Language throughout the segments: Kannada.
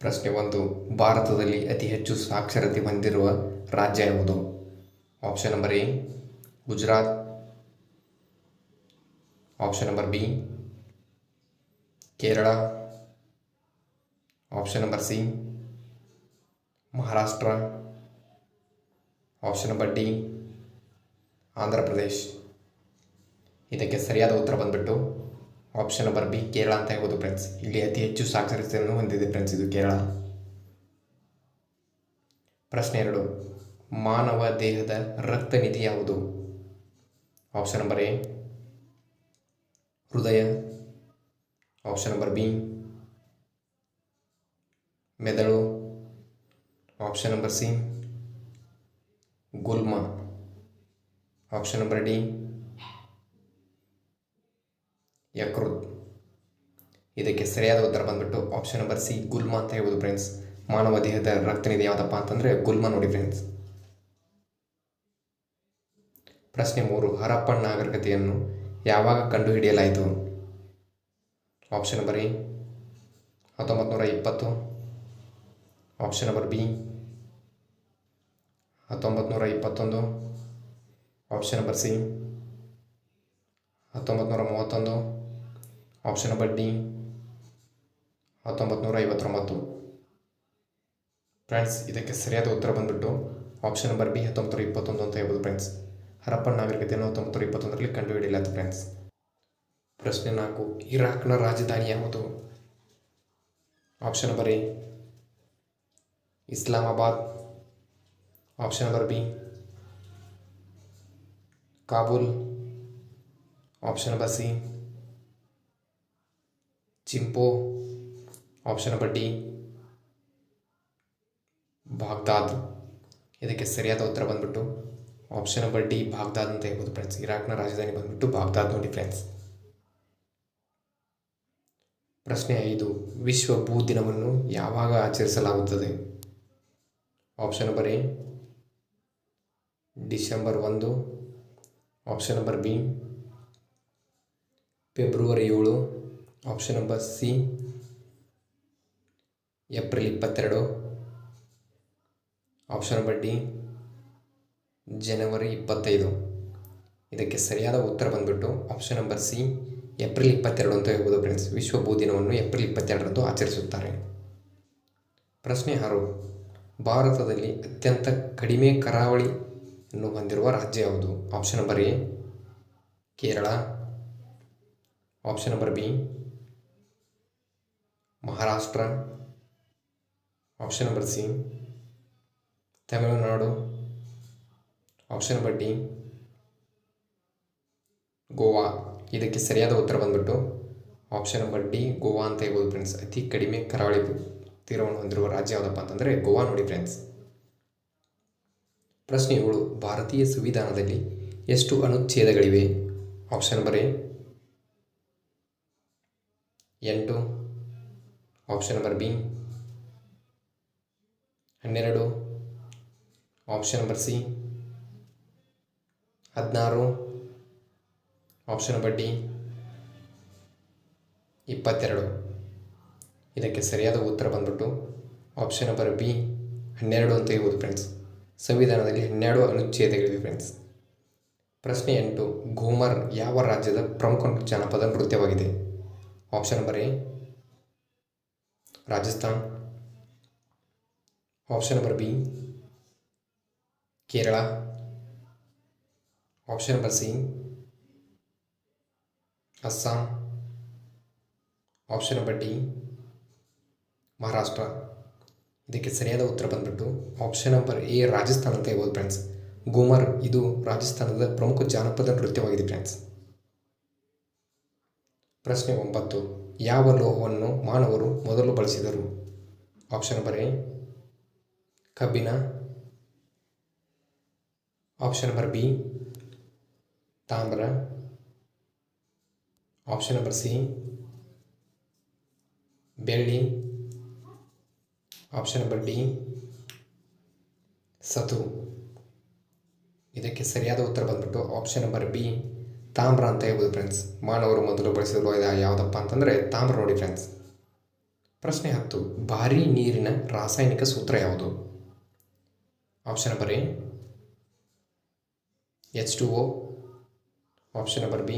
ಪ್ರಶ್ನೆ 1. ಭಾರತದಲ್ಲಿ ಅತಿ ಹೆಚ್ಚು ಸಾಕ್ಷರತೆ ಹೊಂದಿರುವ ರಾಜ್ಯ ಯಾವುದು? Option number A Gujarat, option number B Kerala, option number C Maharashtra, option number D Andhra Pradesh. ಇದಕ್ಕೆ ಸರಿಯಾದ ಉತ್ತರ ಬಂದ್ಬಿಟ್ಟು ಆಪ್ಷನ್ ನಂಬರ್ ಬಿ ಕೇರಳ ಅಂತ ಹೇಳ್ಬೋದು ಫ್ರೆಂಡ್ಸ್. ಇಲ್ಲಿ ಅತಿ ಹೆಚ್ಚು ಸಾಕ್ಷರತೆಯನ್ನು ಹೊಂದಿದೆ ಫ್ರೆಂಡ್ಸ್, ಇದು ಕೇರಳ. ಪ್ರಶ್ನೆ 2. ಮಾನವ ದೇಹದ ರಕ್ತನಿಧಿ ಯಾವುದು? ಆಪ್ಷನ್ ನಂಬರ್ ಎ ಹೃದಯ, ಆಪ್ಷನ್ ನಂಬರ್ ಬಿ ಮೆದುಳು, ಆಪ್ಷನ್ ನಂಬರ್ ಸಿ ಗುಲ್ಮ, ಆಪ್ಷನ್ ನಂಬರ್ ಡಿ ಯಕೃತ್. ಇದಕ್ಕೆ ಸರಿಯಾದ ಉತ್ತರ ಬಂದ್ಬಿಟ್ಟು ಆಪ್ಷನ್ ನಂಬರ್ ಸಿ ಗುಲ್ಮ ಅಂತ ಹೇಳ್ಬೋದು ಫ್ರೆಂಡ್ಸ್. ಮಾನವ ದೇಹದ ರಕ್ತನಿಧಿ ಯಾವುದಪ್ಪ ಅಂತಂದರೆ ಗುಲ್ಮ ನೋಡಿ ಫ್ರೆಂಡ್ಸ್. ಪ್ರಶ್ನೆ 3. ಹರಪ್ಪನ್ ನಾಗರಿಕತೆಯನ್ನು ಯಾವಾಗ ಕಂಡುಹಿಡಿಯಲಾಯಿತು? Option number A 1920, option number B 1921, option number C 1931, option number D 1959. Friends, ಇದಕ್ಕೆ ಸರಿಯಾದ ಉತ್ತರ ಬಂದ್ಬಿಟ್ಟು ಆಪ್ಷನ್ ನಂಬರ್ ಬಿ 1921 ಅಂತ ಹೇಳ್ಬೋದು ಫ್ರೆಂಡ್ಸ್. ಹರಪ್ಪನ್ ನಾಗರಿಕತೆಯನ್ನು 1921ರಲ್ಲಿ ಕಂಡುಹಿಡಿಯಲಾಯಿತು ಫ್ರೆಂಡ್ಸ್. ಪ್ರಶ್ನೆ 4. ಇರಾಕ್ನ ರಾಜಧಾನಿ ಯಾವುದು? Option number A Islamabad, option number B Kabul, option number C ಚಿಂಪೋ, ಆಪ್ಷನ್ ನಂಬರ್ ಡಿ ಬಾಗ್ದಾದ್. ಇದಕ್ಕೆ ಸರಿಯಾದ ಉತ್ತರ ಬಂದ್ಬಿಟ್ಟು ಆಪ್ಷನ್ ನಂಬರ್ ಡಿ ಬಾಗ್ದಾದ್ ಅಂತ ಹೇಳ್ಬೋದು ಫ್ರೆಂಡ್ಸ್. ಇರಾಕ್ನ ರಾಜಧಾನಿ ಬಂದ್ಬಿಟ್ಟು ಬಾಗ್ದಾದ್ ನೋಡಿ ಫ್ರೆಂಡ್ಸ್. ಪ್ರಶ್ನೆ 5. ವಿಶ್ವ ಭೂ ದಿನವನ್ನು ಯಾವಾಗ ಆಚರಿಸಲಾಗುತ್ತದೆ? Option number A December 1, option number B February 7, option number C April 22, option number D ಜನವರಿ 25. ಇದಕ್ಕೆ ಸರಿಯಾದ ಉತ್ತರ ಬಂದ್ಬಿಟ್ಟು ಆಪ್ಷನ್ ನಂಬರ್ ಸಿ ಏಪ್ರಿಲ್ 22 ಅಂತ ಹೇಳ್ಬೋದು ಫ್ರೆಂಡ್ಸ್. ವಿಶ್ವ ಭೂ ದಿನವನ್ನು ಏಪ್ರಿಲ್ 22ರಂದು ಆಚರಿಸುತ್ತಾರೆ. ಪ್ರಶ್ನೆ 6. ಭಾರತದಲ್ಲಿ ಅತ್ಯಂತ ಕಡಿಮೆ ಕರಾವಳಿಯನ್ನು ಹೊಂದಿರುವ ರಾಜ್ಯ ಯಾವುದು? Option number A Kerala, option number B Maharashtra, option number C Tamil Nadu, option number D Goa. ಇದಕ್ಕೆ ಸರಿಯಾದ ಉತ್ತರ ಬಂದ್ಬಿಟ್ಟು ಆಪ್ಷನ್ ನಂಬರ್ ಡಿ ಗೋವಾ ಅಂತ ಹೇಳ್ಬೋದು ಫ್ರೆಂಡ್ಸ್. ಅತಿ ಕಡಿಮೆ ಕರಾವಳಿ ತೀರವನ್ನು ಹೊಂದಿರುವ ರಾಜ್ಯ ಯಾವುದಪ್ಪ ಅಂತಂದರೆ ಗೋವಾ ನೋಡಿ ಫ್ರೆಂಡ್ಸ್. ಪ್ರಶ್ನೆ 7. ಭಾರತೀಯ ಸಂವಿಧಾನದಲ್ಲಿ ಎಷ್ಟು ಅನುಚ್ಛೇದಗಳಿವೆ? Option number A 8, option number B 12, option number C 16, option number D 22. ಇದಕ್ಕೆ ಸರಿಯಾದ ಉತ್ತರ ಬಂದ್ಬಿಟ್ಟು ಆಪ್ಷನ್ ನಂಬರ್ ಬಿ 12 ಅಂತ ಹೇಳ್ಬೋದು ಫ್ರೆಂಡ್ಸ್. ಸಂವಿಧಾನದಲ್ಲಿ 12 ಅನುಚ್ಛೇದಗಳಿವೆ ಫ್ರೆಂಡ್ಸ್. ಪ್ರಶ್ನೆ 8. ಘೂಮರ್ ಯಾವ ರಾಜ್ಯದ ಪ್ರಮುಖ ಜಾನಪದ ನೃತ್ಯವಾಗಿದೆ? Option number A Rajasthan, option number B Kerala, option number C Assam, option number D Maharashtra. ಇದಕ್ಕೆ ಸರಿಯಾದ ಉತ್ತರ ಬಂದ್ಬಿಟ್ಟು ಆಪ್ಷನ್ ನಂಬರ್ ಎ ರಾಜಸ್ಥಾನ ಅಂತ ಹೇಳ್ಬೋದು ಫ್ರೆಂಡ್ಸ್. ಘೂಮರ್ ಇದು ರಾಜಸ್ಥಾನದ ಪ್ರಮುಖ ಜಾನಪದ ನೃತ್ಯವಾಗಿದೆ ಫ್ರೆಂಡ್ಸ್. ಪ್ರಶ್ನೆ 9. ಯಾವ ಲೋಹವನ್ನು ಮಾನವರು ಮೊದಲು ಬಳಸಿದರು? ಆಪ್ಷನ್ ನಂಬರ್ ಎ ಕಬ್ಬಿಣ, ಆಪ್ಷನ್ ನಂಬರ್ ಬಿ ತಾಮ್ರ, ಆಪ್ಷನ್ ನಂಬರ್ ಸಿ ಬೆಳ್ಳಿ, ಆಪ್ಷನ್ ನಂಬರ್ ಡಿ ಸತು. ಇದಕ್ಕೆ ಸರಿಯಾದ ಉತ್ತರ ಬಂದ್ಬಿಟ್ಟು ಆಪ್ಷನ್ ನಂಬರ್ ಬಿ ತಾಮ್ರ ಅಂತ ಹೇಳ್ಬೋದು ಫ್ರೆಂಡ್ಸ್. ಮಾನವರು ಮೊದಲು ಬಳಸಿದ ಲೋಹ ಯಾವುದಪ್ಪ ಅಂತಂದರೆ ತಾಮ್ರ ನೋಡಿ ಫ್ರೆಂಡ್ಸ್. ಪ್ರಶ್ನೆ 10. ಭಾರೀ ನೀರಿನ ರಾಸಾಯನಿಕ ಸೂತ್ರ ಯಾವುದು? Option number A H2O, option number B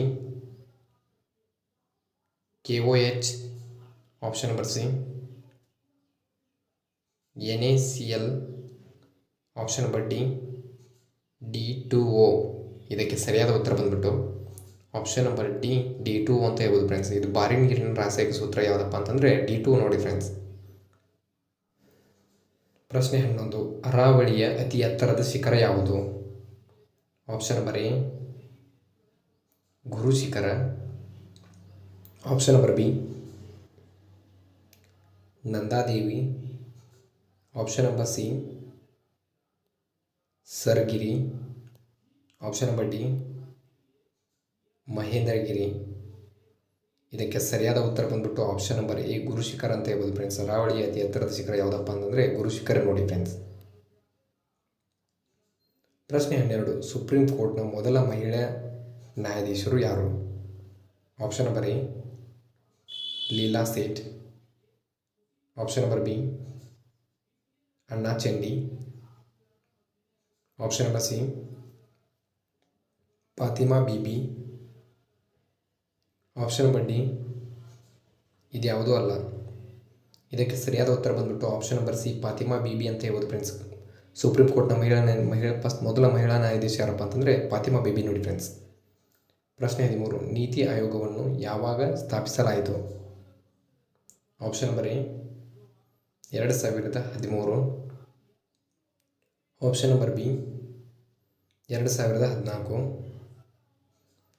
KOH, option number C NaCl, option number D D2O. ಇದಕ್ಕೆ ಸರಿಯಾದ ಉತ್ತರ ಬಂದ್ಬಿಟ್ಟು ಆಪ್ಷನ್ ನಂಬರ್ ಡಿ D2O ಅಂತ ಹೇಳ್ಬೋದು ಫ್ರೆಂಡ್ಸ್. ಇದು ಭಾರಿ ನೀರಿನ ರಾಸಾಯನಿಕ ಸೂತ್ರ ಯಾವುದಪ್ಪ ಅಂತಂದರೆ D2O ನೋಡಿ ಫ್ರೆಂಡ್ಸ್. ಪ್ರಶ್ನೆ 11. ಅರಾವಳಿಯ ಅತಿ ಎತ್ತರದ ಶಿಖರ ಯಾವುದು? Option number A Guru Shikhar, option number B Nanda Devi, option number C Sargiri, option number D Mahendragiri. ಇದಕ್ಕೆ ಸರಿಯಾದ ಉತ್ತರ ಬಂದ್ಬಿಟ್ಟು ಆಪ್ಷನ್ ನಂಬರ್ ಎ ಗುರು ಶಿಖರ ಅಂತ ಹೇಳ್ಬೋದು ಫ್ರೆಂಡ್ಸ್. ಅರಾವಳಿಯ ಅತಿ ಎತ್ತರದ ಶಿಖರ ಯಾವುದಪ್ಪ ಅಂತಂದರೆ ಗುರು ಶಿಖರ ನೋಡಿ ಫ್ರೆಂಡ್ಸ್. ಪ್ರಶ್ನೆ 12. ಸುಪ್ರೀಂ ಕೋರ್ಟ್ನ ಮೊದಲ ಮಹಿಳಾ ನ್ಯಾಯಾಧೀಶರು ಯಾರು? Option number A Leela Seth, option number B Anna Chandy, option number C Fathima Beevi, option number D ಇದು ಯಾವುದೂ ಅಲ್ಲ. ಇದಕ್ಕೆ ಸರಿಯಾದ ಉತ್ತರ ಬಂದ್ಬಿಟ್ಟು option number C Fathima Beevi ಅಂತ ಹೇಳ್ಬೋದು ಫ್ರೆಂಡ್ಸ್. ಸುಪ್ರೀಂ ಕೋರ್ಟ್ನ ಮೊದಲ ಮಹಿಳಾ ನ್ಯಾಯಾಧೀಶ ಯಾರಪ್ಪ ಅಂತಂದರೆ ಫಾತಿಮಾ ಬೀಬಿ ನೋಡಿ ಫ್ರೆಂಡ್ಸ್. ಪ್ರಶ್ನೆ 13. ನೀತಿ ಆಯೋಗವನ್ನು ಯಾವಾಗ ಸ್ಥಾಪಿಸಲಾಯಿತು? Option number A 2013, option number B 2014,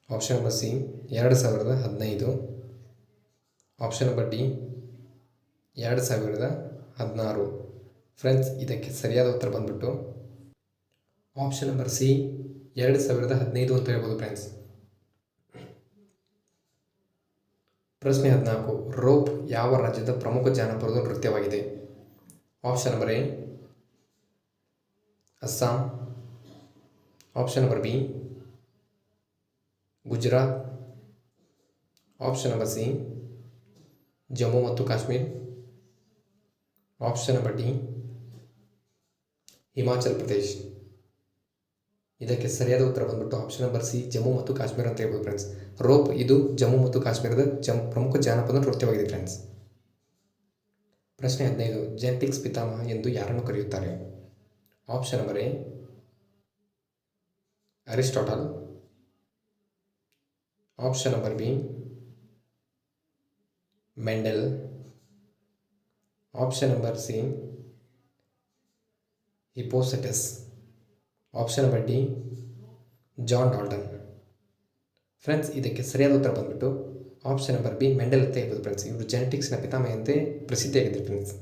option number C 2015, option number D 2016. Friends ಇದಕ್ಕೆ ಸರಿಯಾದ ಉತ್ತರ ಬಂದ್ಬಿಟ್ಟು ಆಪ್ಷನ್ ನಂಬರ್ ಸಿ 2015 ಅಂತ ಹೇಳ್ಬೋದು ಫ್ರೆಂಡ್ಸ್. ಪ್ರಶ್ನೆ 14. ರೋಪ್ ಯಾವ ರಾಜ್ಯದ ಪ್ರಮುಖ ಜಾನಪದ ನೃತ್ಯವಾಗಿದೆ? Option number A Assam, option number B Gujarat, option number C Jammu ಮತ್ತು Kashmir, option number D Himachal Pradesh. ಇದಕ್ಕೆ ಸರಿಯಾದ ಉತ್ತರ ಬಂದ್ಬಿಟ್ಟು ಆಪ್ಷನ್ ನಂಬರ್ ಸಿ ಜಮ್ಮು ಮತ್ತು ಕಾಶ್ಮೀರ ಅಂತ ಹೇಳ್ಬೋದು ಫ್ರೆಂಡ್ಸ್. ರೋಪ್ ಇದು ಜಮ್ಮು ಮತ್ತು ಕಾಶ್ಮೀರದ ಪ್ರಮುಖ ಜಾನಪದ ನೃತ್ಯವಾಗಿದೆ ಫ್ರೆಂಡ್ಸ್. ಪ್ರಶ್ನೆ 15. ಜೆನೆಟಿಕ್ಸ್ ಪಿತಾಮಹ ಎಂದು ಯಾರನ್ನು ಕರೆಯುತ್ತಾರೆ? Option number A Aristotle, option number B Mendel, option number C ಹಿಪೋಸೆಟಸ್, option number D John Dalton. Friends ಇದಕ್ಕೆ ಸರಿಯಾದ ಉತ್ತರ ಬಂದ್ಬಿಟ್ಟು ಆಪ್ಷನ್ ನಂಬರ್ ಬಿ ಮೆಂಡೆಲ್ ಅಂತ ಹೇಳ್ಬೋದು ಫ್ರೆಂಡ್ಸ್. ಇವರು ಜೆನೆಟಿಕ್ಸ್ನ ಪಿತಾಮಹ ಅಂತೆ ಪ್ರಸಿದ್ಧಿಯಾಗಿದೆ friends.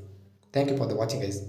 Thank you for the watching guys.